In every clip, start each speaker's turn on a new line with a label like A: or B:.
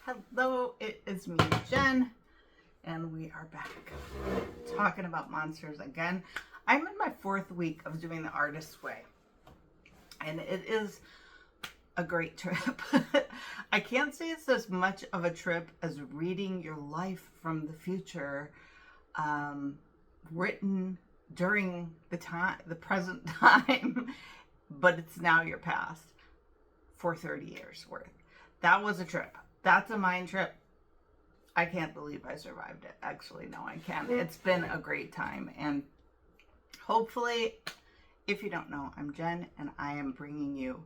A: Hello, it is me, Jen, and we are back talking about monsters again. I'm in my 4th week of doing the Artist's Way, and it is a great trip. I can't say it's as much of a trip as reading your life from the future, written during the present time, but it's now your past for 30 years worth. That was a trip. That's a mind trip. I can't believe I survived it. Actually, no, I can't. It's been a great time. And hopefully, if you don't know, I'm Jen, and I am bringing you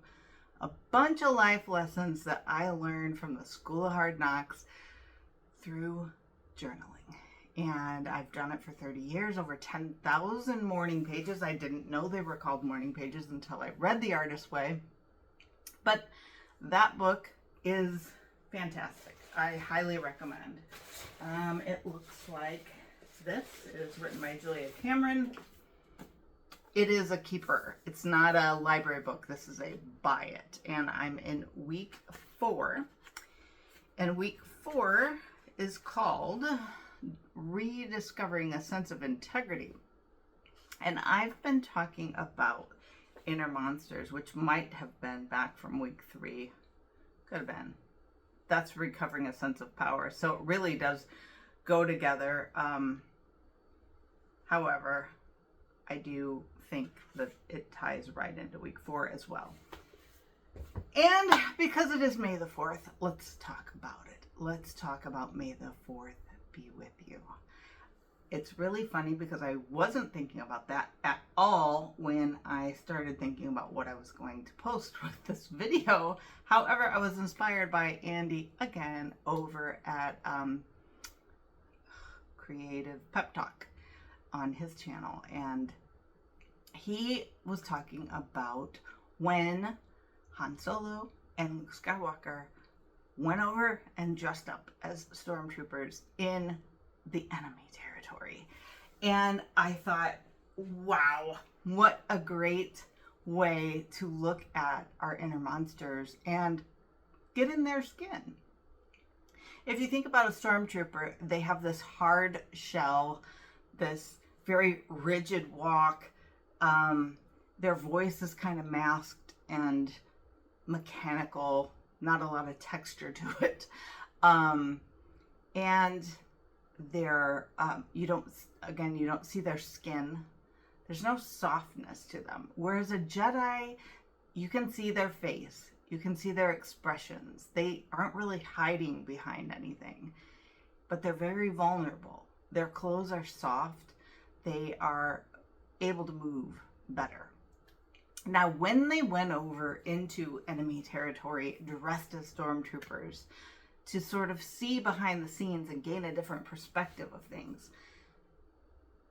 A: a bunch of life lessons that I learned from the School of Hard Knocks through journaling. And I've done it for 30 years, over 10,000 morning pages. I didn't know they were called morning pages until I read The Artist's Way. But that book is fantastic. I highly recommend. It looks like this. It is written by Julia Cameron. It is a keeper. It's not a library book. This is a buy it. And I'm in week 4. And week 4 is called Rediscovering a Sense of Integrity. And I've been talking about inner monsters, which might have been back from week 3. Could have been. That's recovering a sense of power. So it really does go together. However, I do think that it ties right into week 4 as well. And because it is May the 4th, let's talk about it. Let's talk about May the 4th be with you. It's really funny because I wasn't thinking about that at all when I started thinking about what I was going to post with this video. However, I was inspired by Andy again over at Creative Pep Talk on his channel. And he was talking about when Han Solo and Luke Skywalker went over and dressed up as stormtroopers in the enemy territory. And I thought, wow, what a great way to look at our inner monsters and get in their skin. If you think about a stormtrooper, they have this hard shell, this very rigid walk. Their voice is kind of masked and mechanical, not a lot of texture to it. And they're, you don't see their skin. There's no softness to them. Whereas a Jedi, you can see their face. You can see their expressions. They aren't really hiding behind anything, but they're very vulnerable. Their clothes are soft. They are able to move better. Now, when they went over into enemy territory dressed as stormtroopers to sort of see behind the scenes and gain a different perspective of things,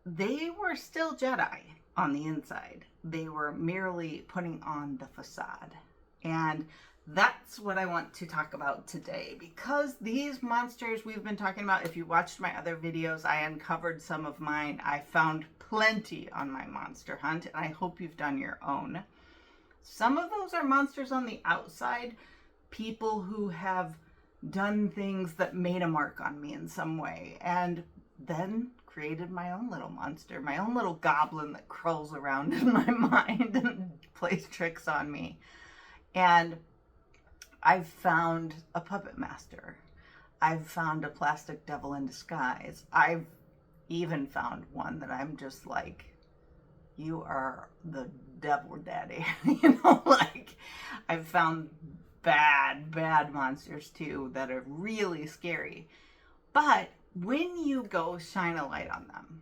A: they were still Jedi on the inside. They were merely putting on the facade. And that's what I want to talk about today, because these monsters we've been talking about, if you watched my other videos, I uncovered some of mine. I found plenty on my monster hunt, and I hope you've done your own. Some of those are monsters on the outside, people who have done things that made a mark on me in some way, and then created my own little monster, my own little goblin that crawls around in my mind and plays tricks on me. And I've found a puppet master. I've found a plastic devil in disguise. I've even found one that I'm just like, you are the devil daddy. Like, I've found bad monsters too that are really scary. But when you go shine a light on them,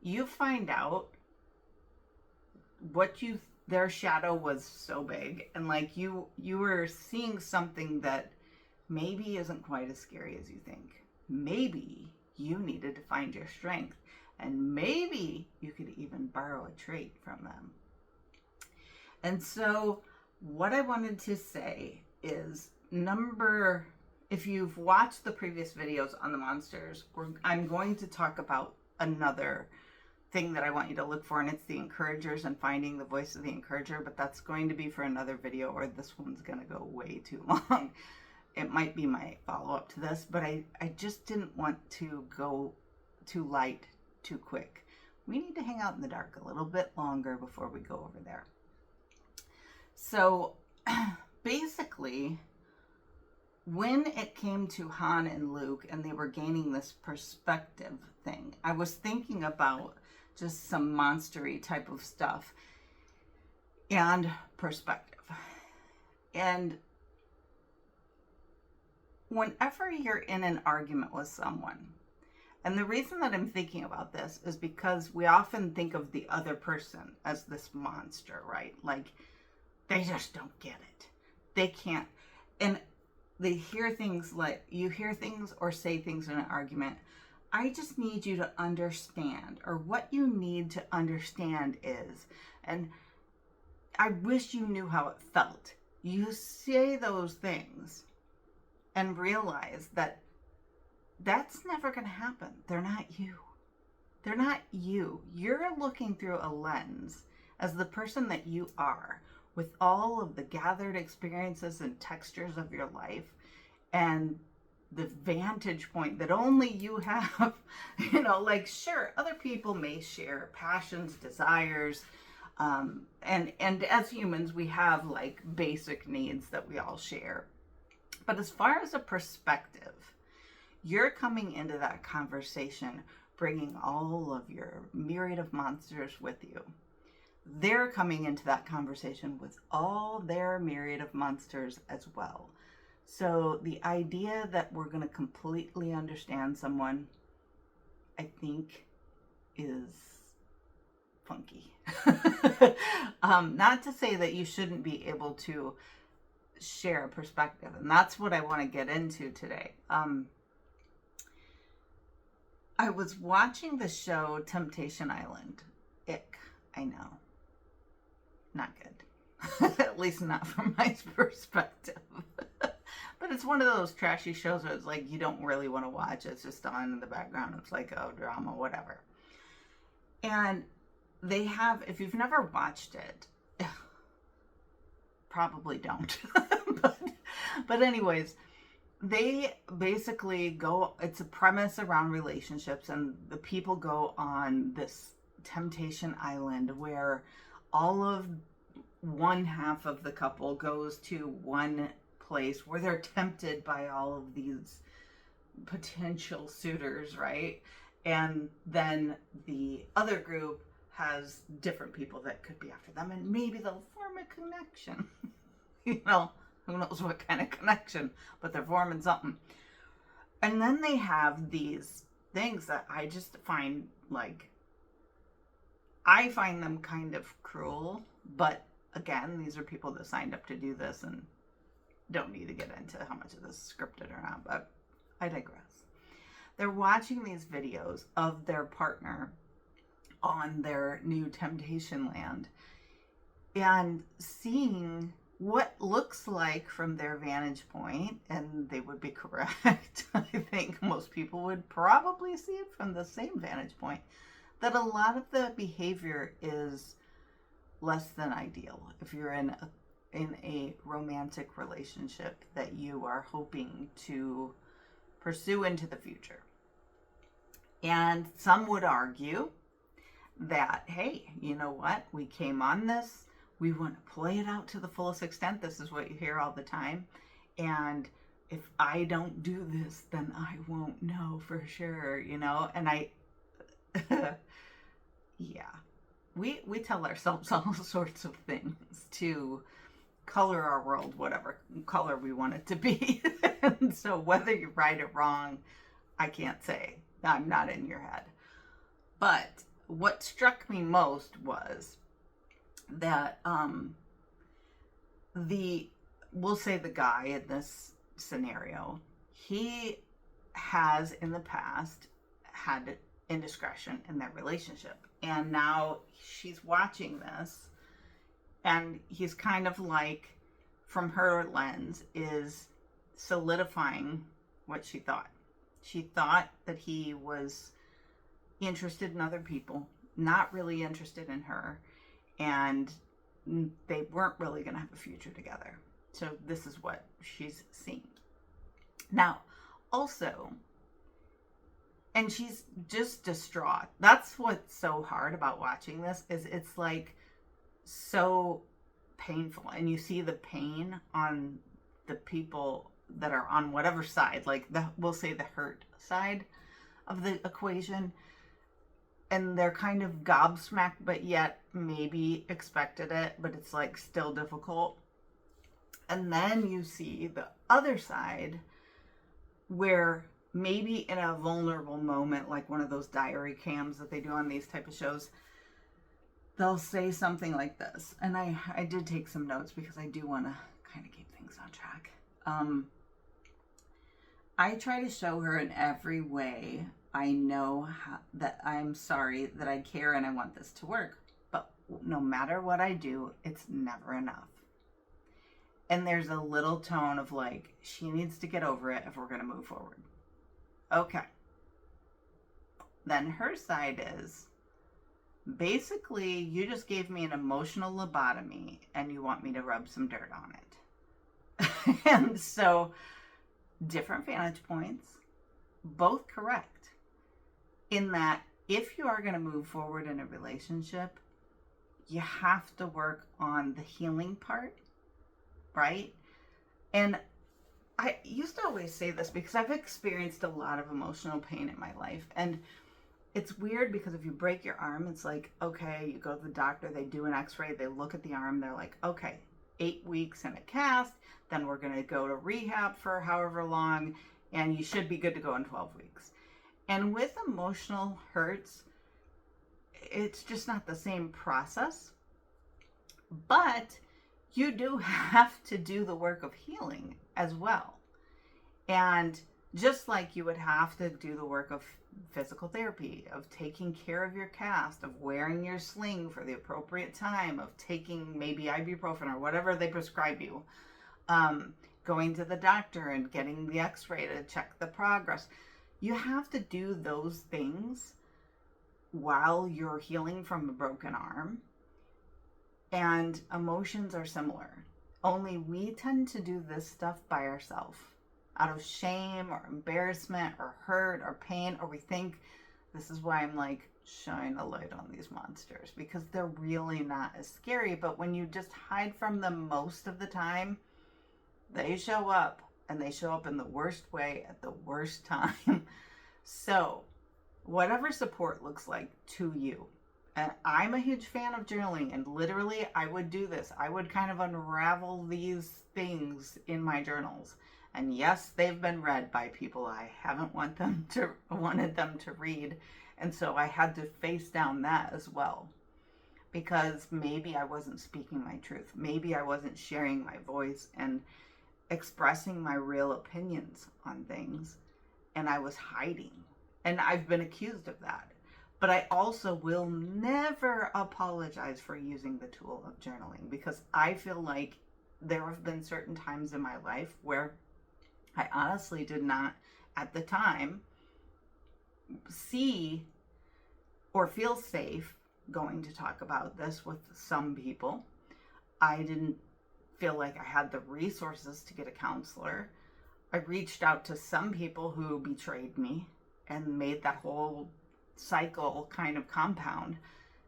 A: you find out their shadow was so big, and like you were seeing something that maybe isn't quite as scary as you think. Maybe you needed to find your strength, and maybe you could even borrow a trait from them. And so what I wanted to say is, if you've watched the previous videos on the monsters, I'm going to talk about another thing that I want you to look for, and it's the encouragers and finding the voice of the encourager, but that's going to be for another video, or this one's going to go way too long. it might be my follow-up to this, but I just didn't want to go too light too quick. We need to hang out in the dark a little bit longer before we go over there. So basically, when it came to Han and Luke and they were gaining this perspective thing, I was thinking about just some monstery type of stuff and perspective. And whenever you're in an argument with someone, and the reason that I'm thinking about this is because we often think of the other person as this monster, right? Like, they just don't get it. They can't. And they hear things like, you hear things or say things in an argument. I just need you to understand, or what you need to understand is, and I wish you knew how it felt. You say those things and realize that that's never going to happen. They're not you. They're not you. You're looking through a lens as the person that you are, with all of the gathered experiences and textures of your life and the vantage point that only you have. You know, like, sure, other people may share passions, desires, and as humans, we have like basic needs that we all share. But as far as a perspective, you're coming into that conversation bringing all of your myriad of monsters with you. They're coming into that conversation with all their myriad of monsters as well. So the idea that we're going to completely understand someone, I think, is funky. Not to say that you shouldn't be able to share a perspective, and that's what I want to get into today. I was watching the show Temptation Island. Ick, I know. Not good. At least not from my perspective. But it's one of those trashy shows where it's like you don't really want to watch. It's just on in the background. It's like, oh, drama, whatever. And they have, if you've never watched it, probably don't. but anyways, they basically go, it's a premise around relationships, and the people go on this temptation island where all of one half of the couple goes to one place where they're tempted by all of these potential suitors, right? And then the other group has different people that could be after them, and maybe they'll form a connection. You know, who knows what kind of connection, but they're forming something. And then they have these things that I just find, like, I find them kind of cruel, but again, these are people that signed up to do this and don't need to get into how much of this is scripted or not, but I digress. They're watching these videos of their partner on their new temptation land and seeing what looks like from their vantage point, and they would be correct. I think most people would probably see it from the same vantage point, that a lot of the behavior is less than ideal if you're in a romantic relationship that you are hoping to pursue into the future. And some would argue that, hey, you know what? We came on this. We want to play it out to the fullest extent. This is what you hear all the time. And if I don't do this, then I won't know for sure, you know? And yeah, we tell ourselves all sorts of things to color our world, whatever color we want it to be. And so whether you're right or wrong, I can't say. I'm not in your head. But what struck me most was that we'll say the guy in this scenario, he has in the past had indiscretion in their relationship, and now she's watching this, and he's kind of like, from her lens, is solidifying what she thought. She thought that he was interested in other people, not really interested in her, and they weren't really going to have a future together. So this is what she's seeing. Now, also, and she's just distraught. That's what's so hard about watching this, is it's like so painful, and you see the pain on the people that are on whatever side, like we'll say the hurt side of the equation, and they're kind of gobsmacked, but yet maybe expected it, but it's like still difficult. And then you see the other side where maybe in a vulnerable moment, like one of those diary cams that they do on these type of shows, they'll say something like this. And I did take some notes because I do want to kind of keep things on track. I try to show her in every way I know that I'm sorry, that I care, and I want this to work. But no matter what I do, it's never enough. And there's a little tone of like, she needs to get over it if we're going to move forward. Okay. Then her side is, basically, you just gave me an emotional lobotomy and you want me to rub some dirt on it. And so, different vantage points, both correct. In that, if you are going to move forward in a relationship, you have to work on the healing part, right? And I used to always say this because I've experienced a lot of emotional pain in my life. And it's weird because if you break your arm, it's like, okay, you go to the doctor, they do an x-ray, they look at the arm, they're like, okay, 8 weeks in a cast, then we're going to go to rehab for however long, and you should be good to go in 12 weeks. And with emotional hurts, it's just not the same process. But you do have to do the work of healing as well. And just like you would have to do the work of physical therapy, of taking care of your cast, of wearing your sling for the appropriate time, of taking maybe ibuprofen or whatever they prescribe you, going to the doctor and getting the x-ray to check the progress. You have to do those things while you're healing from a broken arm. And emotions are similar. Only we tend to do this stuff by ourselves, out of shame or embarrassment or hurt or pain, or we think, this is why I'm like, shine a light on these monsters, because they're really not as scary. But when you just hide from them most of the time, they show up, and they show up in the worst way at the worst time. So whatever support looks like to you. And I'm a huge fan of journaling, and literally I would do this. I would kind of unravel these things in my journals. And yes, they've been read by people I haven't wanted them to read. And so I had to face down that as well. Because maybe I wasn't speaking my truth. Maybe I wasn't sharing my voice and expressing my real opinions on things. And I was hiding. And I've been accused of that. But I also will never apologize for using the tool of journaling, because I feel like there have been certain times in my life where I honestly did not, at the time, see or feel safe going to talk about this with some people. I didn't feel like I had the resources to get a counselor. I reached out to some people who betrayed me and made that whole cycle kind of compound.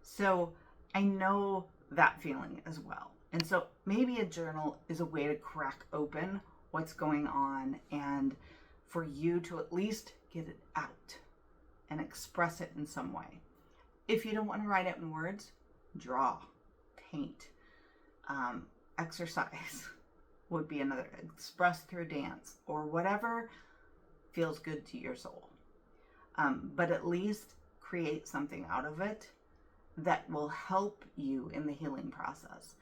A: So I know that feeling as well. And so maybe a journal is a way to crack open what's going on, and for you to at least get it out and express it in some way. If you don't want to write it in words, draw, paint, exercise would be another. Express through dance or whatever feels good to your soul. But at least create something out of it that will help you in the healing process.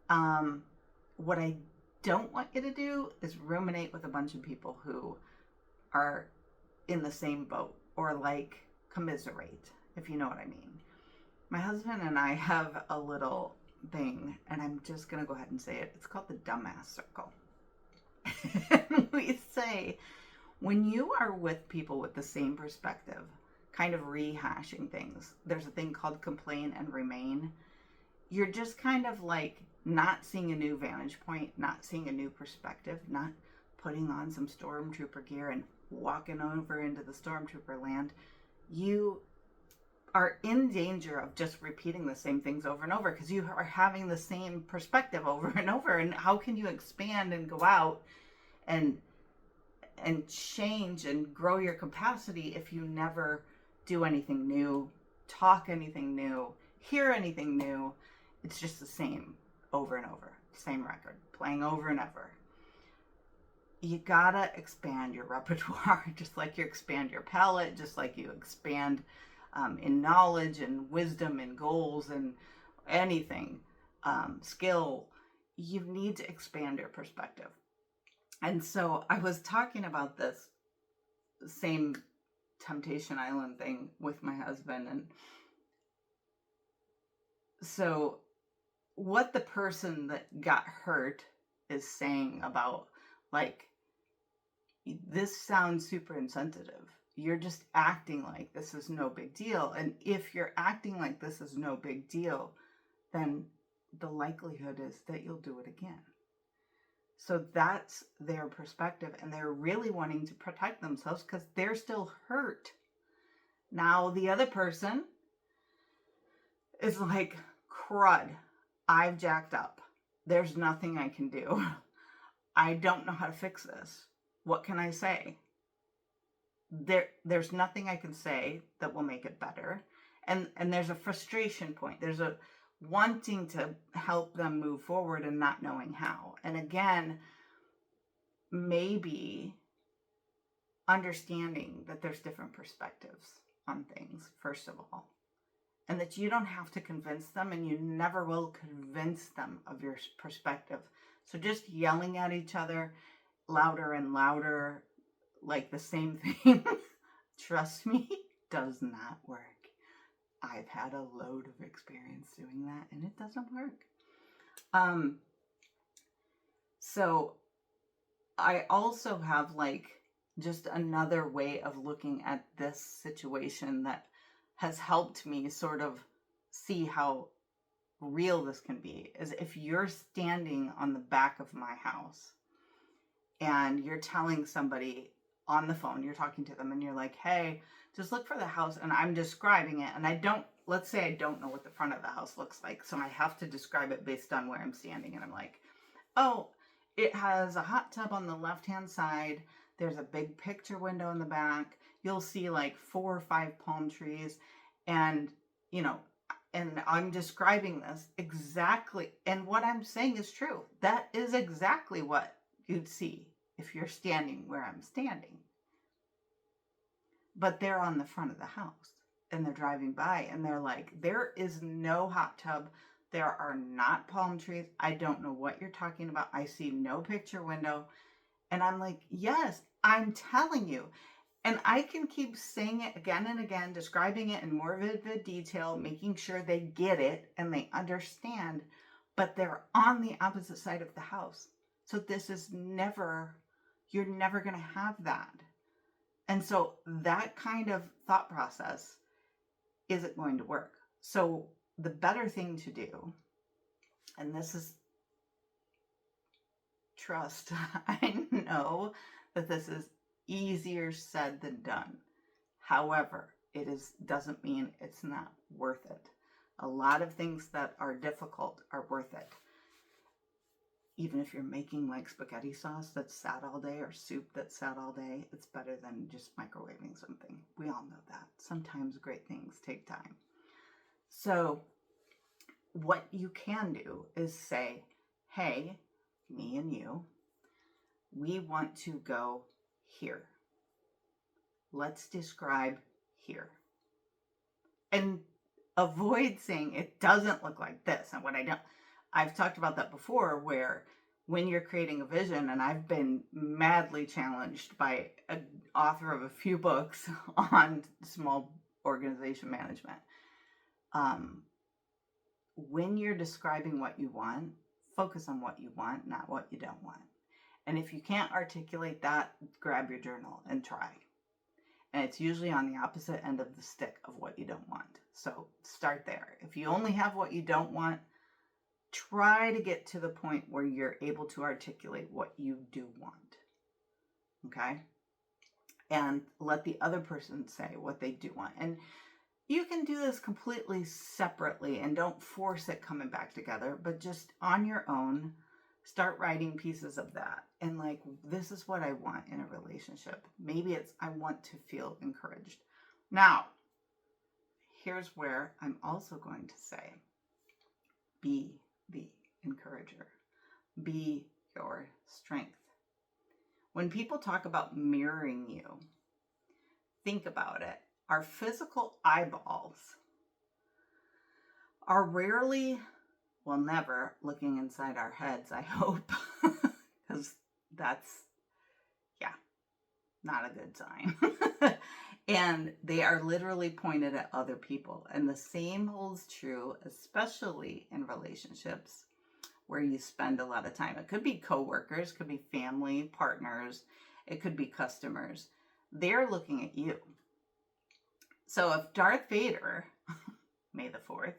A: What I don't want you to do is ruminate with a bunch of people who are in the same boat, or like commiserate, if you know what I mean. My husband and I have a little thing, and I'm just going to go ahead and say it. It's called the dumbass circle. And we say, when you are with people with the same perspective, kind of rehashing things, there's a thing called complain and remain. You're just kind of like not seeing a new vantage point, not seeing a new perspective, not putting on some stormtrooper gear and walking over into the stormtrooper land, you are in danger of just repeating the same things over and over because you are having the same perspective over and over. And how can you expand and go out and change and grow your capacity if you never do anything new, talk anything new, hear anything new? It's just the same over and over, same record, playing over and over. You gotta expand your repertoire, just like you expand your palette, just like you expand in knowledge and wisdom and goals and anything, skill. You need to expand your perspective. And so I was talking about this same Temptation Island thing with my husband. And so what the person that got hurt is saying about, like, this sounds super insensitive. You're just acting like this is no big deal. And if you're acting like this is no big deal, then the likelihood is that you'll do it again. So that's their perspective, and they're really wanting to protect themselves because they're still hurt. Now, the other person is like, crud, I've jacked up. There's nothing I can do. I don't know how to fix this. What can I say? There's nothing I can say that will make it better. And there's a frustration point. There's a wanting to help them move forward and not knowing how. And again, maybe understanding that there's different perspectives on things, first of all, and that you don't have to convince them, and you never will convince them of your perspective. So just yelling at each other louder and louder, like the same thing, trust me, does not work. I've had a load of experience doing that, and it doesn't work. So I also have, like, just another way of looking at this situation that has helped me sort of see how real this can be, is if you're standing on the back of my house and you're telling somebody on the phone, you're talking to them and you're like, hey, just look for the house, and I'm describing it, and let's say I don't know what the front of the house looks like, so I have to describe it based on where I'm standing, and I'm like, oh, it has a hot tub on the left-hand side, there's a big picture window in the back, you'll see like 4 or 5 palm trees, and, and I'm describing this exactly, and what I'm saying is true. That is exactly what you'd see if you're standing where I'm standing. But they're on the front of the house, and they're driving by, and they're like, there is no hot tub, there are not palm trees, I don't know what you're talking about, I see no picture window. And I'm like, yes, I'm telling you. And I can keep saying it again and again, describing it in more vivid detail, making sure they get it and they understand, but they're on the opposite side of the house. So this is you're never going to have that. And so that kind of thought process isn't going to work. So the better thing to do, and this is trust, I know that this is easier said than done. However, doesn't mean it's not worth it. A lot of things that are difficult are worth it. Even if you're making like spaghetti sauce that's sat all day or soup that's sat all day, it's better than just microwaving something. We all know that. Sometimes great things take time. So what you can do is say, hey, me and you, we want to go here. Let's describe here. And avoid saying it doesn't look like this. And I've talked about that before, where when you're creating a vision, and I've been madly challenged by an author of a few books on small organization management. When you're describing what you want, focus on what you want, not what you don't want. And if you can't articulate that, grab your journal and try. And it's usually on the opposite end of the stick of what you don't want. So start there. If you only have what you don't want, try to get to the point where you're able to articulate what you do want. Okay? And let the other person say what they do want. And you can do this completely separately and don't force it coming back together, but just on your own, start writing pieces of that. And like, this is what I want in a relationship. Maybe it's, I want to feel encouraged. Now, here's where I'm also going to say, be the encourager. Be your strength. When people talk about mirroring you, think about it. Our physical eyeballs are rarely, well, never looking inside our heads, I hope, because that's, yeah, not a good sign. And they are literally pointed at other people. And the same holds true, especially in relationships where you spend a lot of time. It could be coworkers, could be family, partners, it could be customers. They're looking at you. So if Darth Vader, May the 4th,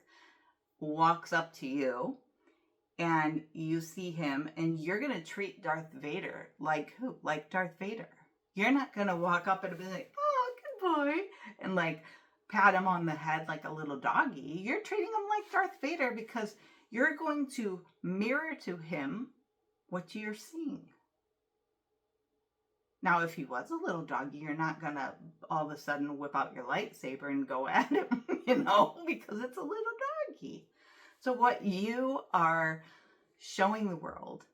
A: walks up to you and you see him and you're going to treat Darth Vader like who? Like Darth Vader. You're not going to walk up and be like, oh, good boy, and like pat him on the head like a little doggy. You're treating him like Darth Vader because you're going to mirror to him what you're seeing. Now, if he was a little doggy, you're not going to all of a sudden whip out your lightsaber and go at him, because it's a little doggy. So what you are showing the world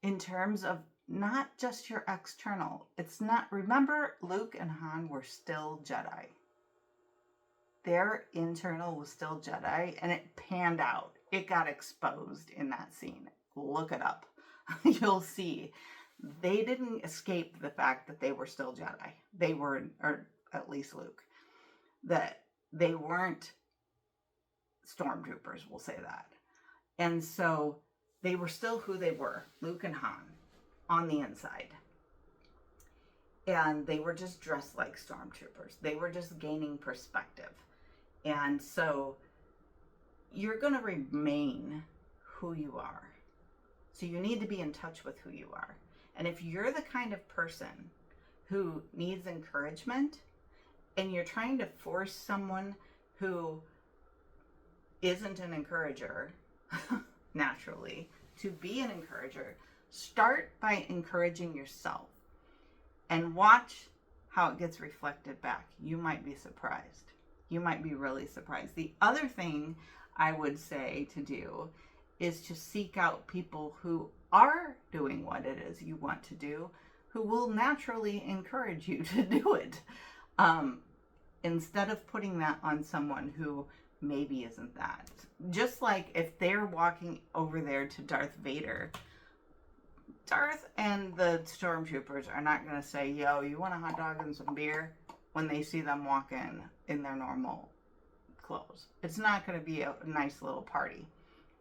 A: in terms of not just your external, it's not, remember, Luke and Han were still Jedi. Their internal was still Jedi, and it panned out. It got exposed in that scene. Look it up. You'll see. They didn't escape the fact that they were still Jedi. They were, or at least Luke, that they weren't stormtroopers, we'll say that. And so they were still who they were, Luke and Han, on the inside. And they were just dressed like stormtroopers. They were just gaining perspective. And so you're going to remain who you are. So you need to be in touch with who you are. And if you're the kind of person who needs encouragement and you're trying to force someone who isn't an encourager, naturally, to be an encourager, start by encouraging yourself and watch how it gets reflected back. You might be surprised. You might be really surprised. The other thing I would say to do is to seek out people who are doing what it is you want to do, who will naturally encourage you to do it. Instead of putting that on someone who maybe isn't that. Just like if they're walking over there to Darth Vader, Darth and the stormtroopers are not going to say, yo, you want a hot dog and some beer, when they see them walk in their normal clothes. It's not going to be a nice little party.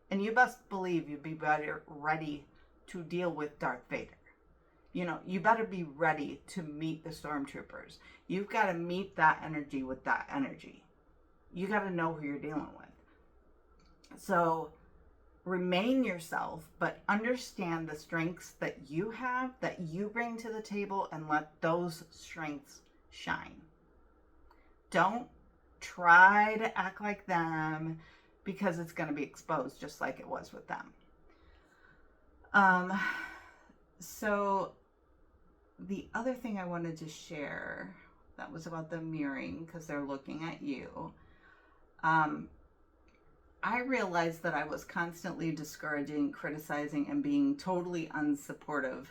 A: And you best believe you'd be better ready to deal with Darth Vader. You better be ready to meet the stormtroopers. You've got to meet that energy with that energy. You got to know who you're dealing with. So remain yourself, but understand the strengths that you have, that you bring to the table, and let those strengths shine. Don't try to act like them, because it's going to be exposed just like it was with them. So the other thing I wanted to share, that was about the mirroring, because they're looking at you. I realized that I was constantly discouraging, criticizing, and being totally unsupportive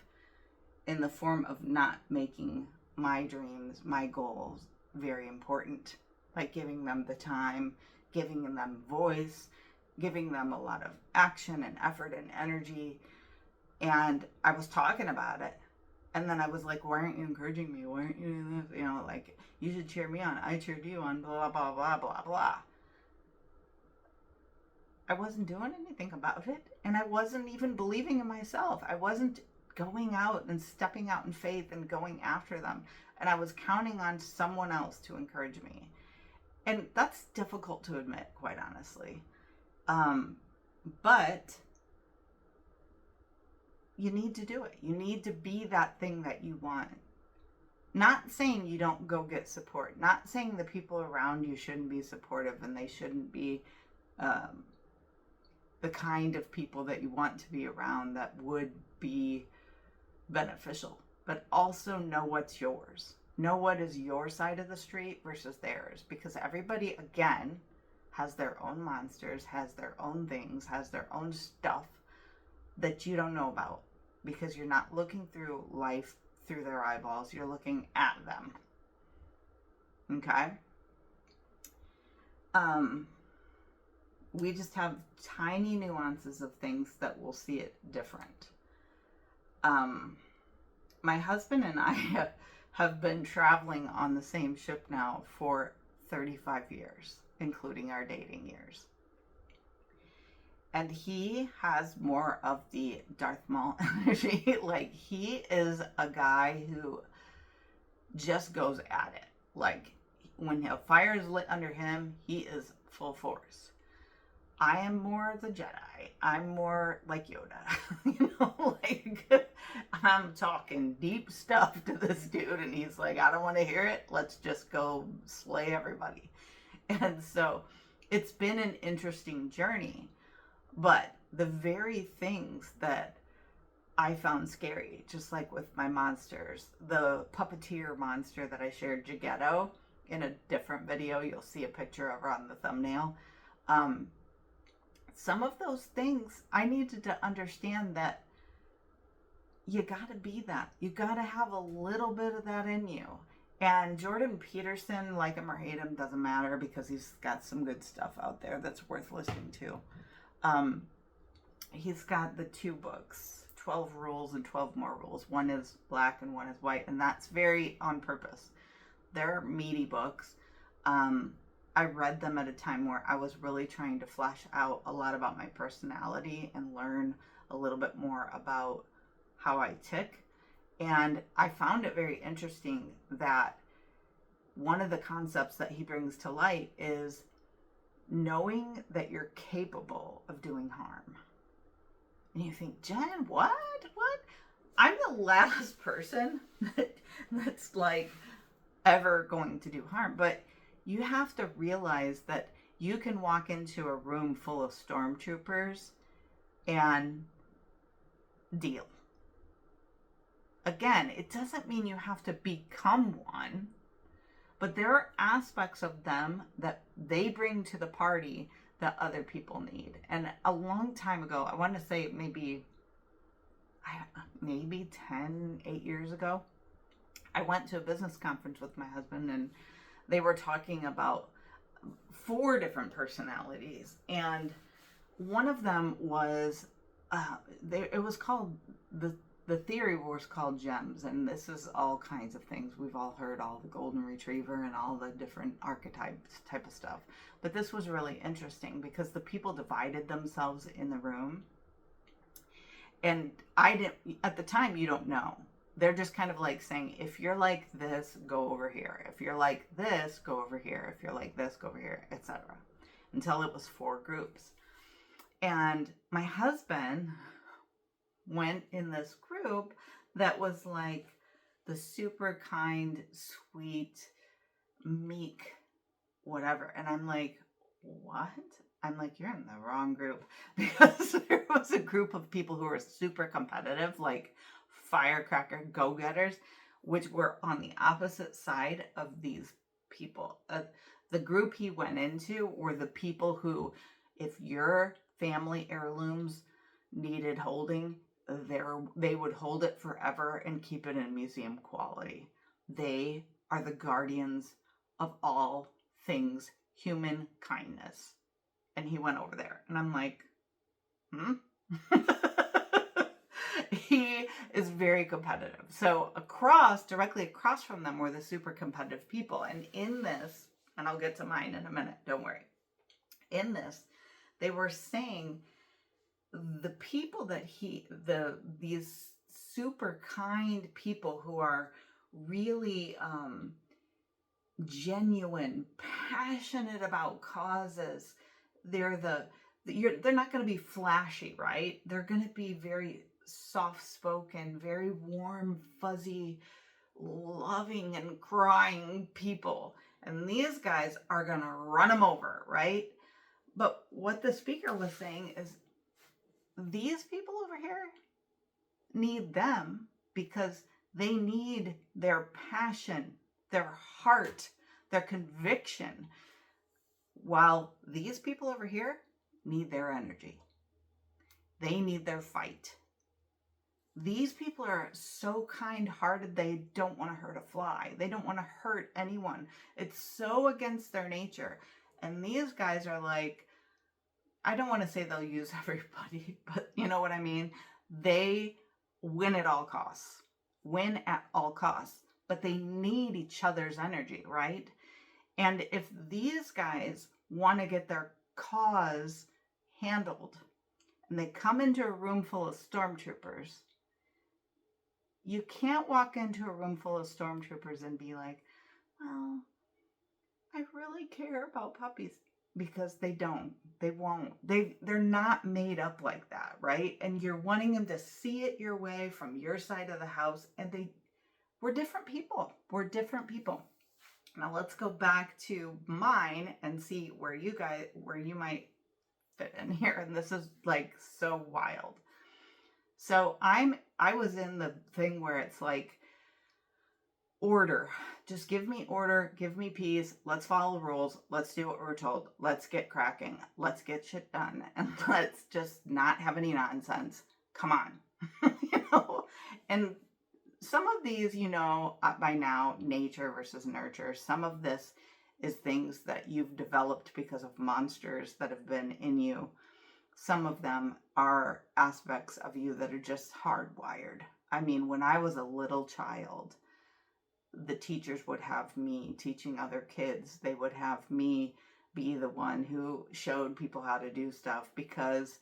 A: in the form of not making my dreams, my goals, very important, by giving them the time, giving them voice, giving them a lot of action and effort and energy. And I was talking about it. And then I was like, why aren't you encouraging me? Why aren't you doing this? Like, you should cheer me on. I cheered you on, blah, blah, blah, blah, blah. I wasn't doing anything about it. And I wasn't even believing in myself. I wasn't going out and stepping out in faith and going after them. And I was counting on someone else to encourage me. And that's difficult to admit, quite honestly. But you need to do it. You need to be that thing that you want. Not saying you don't go get support. Not saying the people around you shouldn't be supportive and they shouldn't be the kind of people that you want to be around that would be beneficial. But also know what's yours. Know what is your side of the street versus theirs. Because everybody, again, has their own monsters, has their own things, has their own stuff that you don't know about. Because you're not looking through life through their eyeballs. You're looking at them. Okay? We just have tiny nuances of things that will see it different. My husband and I have been traveling on the same ship now for 35 years, including our dating years. And he has more of the Darth Maul energy. Like, he is a guy who just goes at it. Like, when a fire is lit under him, he is full force. I am more the Jedi. I'm more like Yoda. Like, I'm talking deep stuff to this dude, and he's like, I don't want to hear it. Let's just go slay everybody. And so it's been an interesting journey. But the very things that I found scary, just like with my monsters, the puppeteer monster that I shared, Jagetto, in a different video, you'll see a picture of her on the thumbnail. Some of those things, I needed to understand that you got to be that. You got to have a little bit of that in you. And Jordan Peterson, like him or hate him, doesn't matter because he's got some good stuff out there that's worth listening to. He's got the 2 books, 12 Rules and 12 More Rules. One is black and one is white, and that's very on purpose. They're meaty books. I read them at a time where I was really trying to flesh out a lot about my personality and learn a little bit more about how I tick. And I found it very interesting that one of the concepts that he brings to light is knowing that you're capable of doing harm. And you think, Jen, what? I'm the last person that's like ever going to do harm. But you have to realize that you can walk into a room full of stormtroopers and deal. Again, it doesn't mean you have to become one, but there are aspects of them that they bring to the party that other people need. And a long time ago, I want to say maybe 8 years ago, I went to a business conference with my husband, and they were talking about 4 different personalities. And one of them was, it was called, the theory was called GEMS. And this is all kinds of things. We've all heard all the golden retriever and all the different archetypes type of stuff. But this was really interesting because the people divided themselves in the room. And at the time, you don't know. They're just kind of like saying, if you're like this, go over here. If you're like this, go over here. If you're like this, go over here, etc. Until it was 4 groups. And my husband went in this group that was like the super kind, sweet, meek, whatever. And I'm like, what? I'm like, you're in the wrong group. Because there was a group of people who were super competitive, like firecracker go-getters, which were on the opposite side of these people. The group he went into were the people who, if your family heirlooms needed holding, they would hold it forever and keep it in museum quality. They are the guardians of all things human kindness. And he went over there, and I'm like, He is very competitive. So directly across from them were the super competitive people. And in this, and I'll get to mine in a minute, don't worry. In this, they were saying the people that these super kind people who are really genuine, passionate about causes, they're not going to be flashy, right? They're going to be very soft-spoken, very warm, fuzzy, loving and crying people. And these guys are going to run them over, right? But what the speaker was saying is these people over here need them because they need their passion, their heart, their conviction, while these people over here need their energy. They need their fight. These people are so kind-hearted, they don't want to hurt a fly. They don't want to hurt anyone. It's so against their nature. And these guys are like, I don't want to say they'll use everybody, but you know what I mean? They win at all costs. Win at all costs. But they need each other's energy, right? And if these guys want to get their cause handled, and they come into a room full of stormtroopers, you can't walk into a room full of stormtroopers and be like, well, I really care about puppies. Because they don't. They won't. They're not made up like that, right? And you're wanting them to see it your way from your side of the house. And we're different people. We're different people. Now let's go back to mine and see where you might fit in here. And this is like so wild. So I was in the thing where it's like, order. Just give me order, give me peace. Let's follow the rules. Let's do what we're told. Let's get cracking. Let's get shit done. And let's just not have any nonsense. Come on. And some of these, by now, nature versus nurture. Some of this is things that you've developed because of monsters that have been in you. Some of them are aspects of you that are just hardwired. I mean, when I was a little child, the teachers would have me teaching other kids. They would have me be the one who showed people how to do stuff because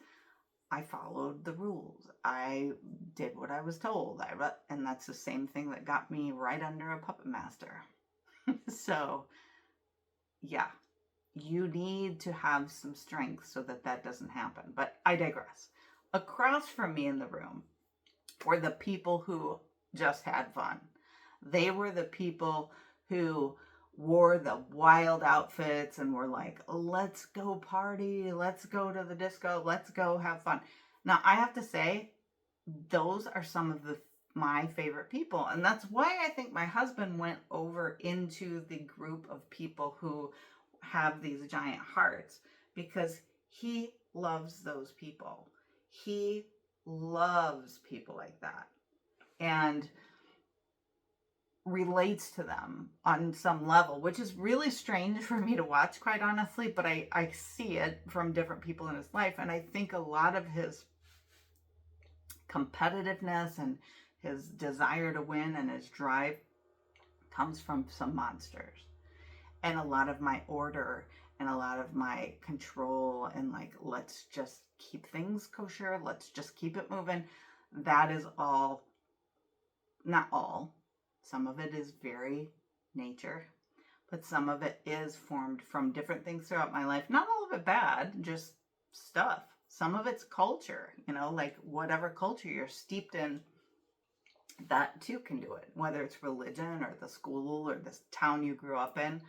A: I followed the rules. I did what I was told. And that's the same thing that got me right under a puppet master. So, yeah, you need to have some strength so that doesn't happen. But I digress. Across from me in the room were the people who just had fun. They were the people who wore the wild outfits and were like, let's go party, let's go to the disco, let's go have fun. Now, I have to say, those are some of my favorite people. And that's why I think my husband went over into the group of people who have these giant hearts, because he loves those people. He loves people like that. And relates to them on some level, which is really strange for me to watch, quite honestly, but I see it from different people in his life. And I think a lot of his competitiveness and his desire to win and his drive comes from some monsters. And a lot of my order and a lot of my control and like, let's just keep things kosher, let's just keep it moving. That is all, not all. Some of it is very nature, but some of it is formed from different things throughout my life. Not all of it bad, just stuff. Some of it's culture, like whatever culture you're steeped in, that too can do it. Whether it's religion or the school or the town you grew up in,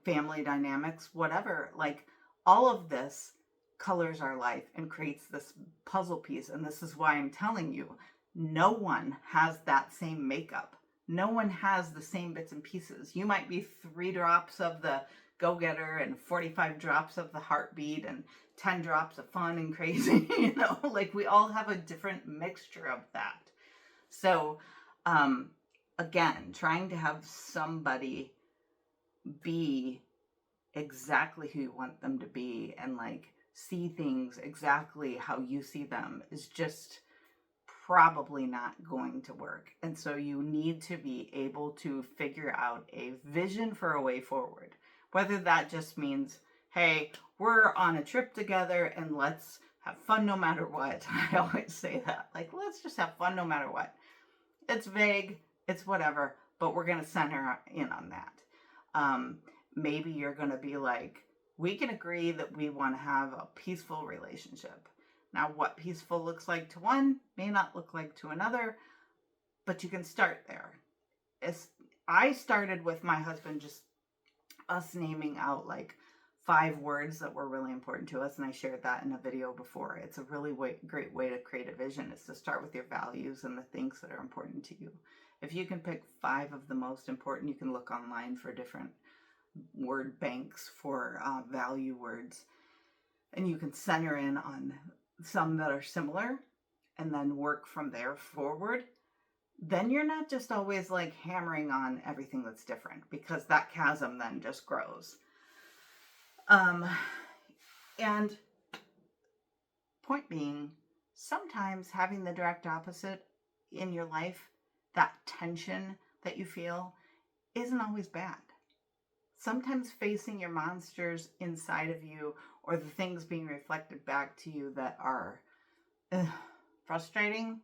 A: family dynamics, whatever. Like all of this colors our life and creates this puzzle piece. And this is why I'm telling you, no one has that same makeup. No one has the same bits and pieces. You might be 3 drops of the go-getter and 45 drops of the heartbeat and 10 drops of fun and crazy, like we all have a different mixture of that. So, again, trying to have somebody be exactly who you want them to be and like see things exactly how you see them is just probably not going to work. And so you need to be able to figure out a vision for a way forward. Whether that just means, hey, we're on a trip together and let's have fun no matter what. I always say that. Like, let's just have fun no matter what. It's vague, it's whatever, but we're going to center in on that. Maybe you're going to be like, we can agree that we want to have a peaceful relationship. Now, what peaceful looks like to one may not look like to another, but you can start there. I started with my husband, just us naming out like 5 words that were really important to us, and I shared that in a video before. It's a really great way to create a vision, is to start with your values and the things that are important to you. If you can pick 5 of the most important, you can look online for different word banks for value words, and you can center in on some that are similar and then work from there forward. Then you're not just always like hammering on everything that's different, because that chasm then just grows. And point being, sometimes having the direct opposite in your life, that tension that you feel, isn't always bad. Sometimes facing your monsters inside of you, or the things being reflected back to you that are frustrating,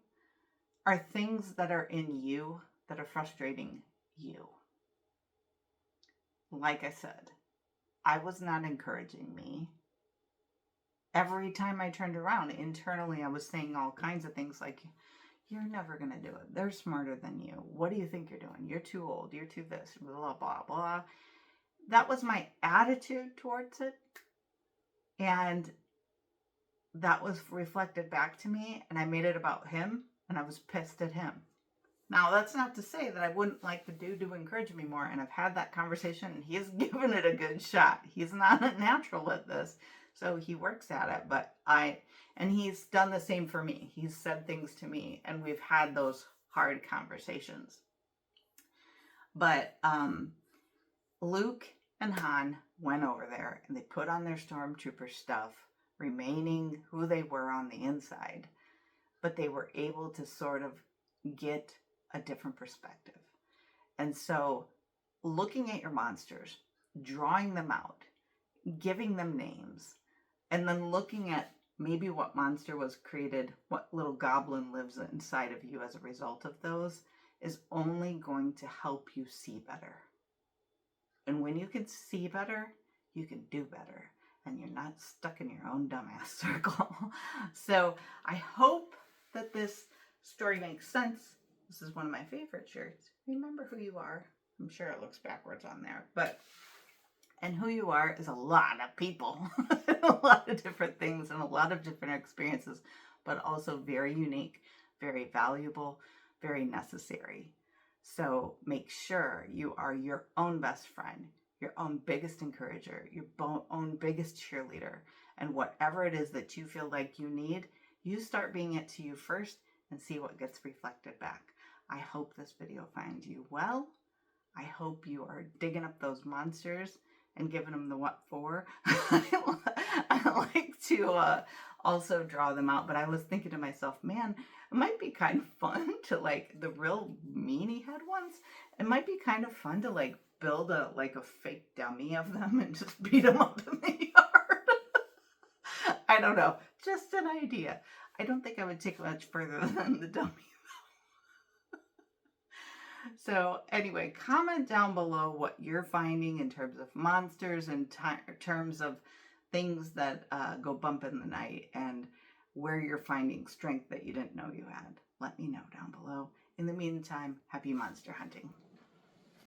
A: are things that are in you that are frustrating you. Like I said, I was not encouraging me. Every time I turned around, internally I was saying all kinds of things like, you're never going to do it. They're smarter than you. What do you think you're doing? You're too old. You're too this, blah, blah, blah. That was my attitude towards it. And that was reflected back to me, and I made it about him, and I was pissed at him. Now, that's not to say that I wouldn't like the dude to encourage me more, and I've had that conversation, and he has given it a good shot. He's not a natural at this, so he works at it, and he's done the same for me. He's said things to me, and we've had those hard conversations. But Luke and Han went over there, and they put on their stormtrooper stuff, remaining who they were on the inside, but they were able to sort of get a different perspective. And so looking at your monsters, drawing them out, giving them names, and then looking at maybe what monster was created, what little goblin lives inside of you as a result of those, is only going to help you see better. And when you can see better, you can do better, and you're not stuck in your own dumbass circle. So I hope that this story makes sense. This is one of my favorite shirts. Remember who you are. I'm sure it looks backwards on there, and who you are is a lot of people, a lot of different things, and a lot of different experiences, but also very unique, very valuable, very necessary. So make sure you are your own best friend, your own biggest encourager, your own biggest cheerleader, and whatever it is that you feel like you need, you start being it to you first and see what gets reflected back. I hope this video finds you well. I hope you are digging up those monsters and giving them the what for. I like to also draw them out, but I was thinking to myself, man, it might be kind of fun to, like, the real meanie head ones, it might be kind of fun to like build a fake dummy of them and just beat them up in the yard. I don't know, just an idea. I don't think I would take much further than the dummy. So anyway, comment down below what you're finding in terms of monsters and terms of things that go bump in the night, and where you're finding strength that you didn't know you had. Let me know down below. In the meantime, happy monster hunting.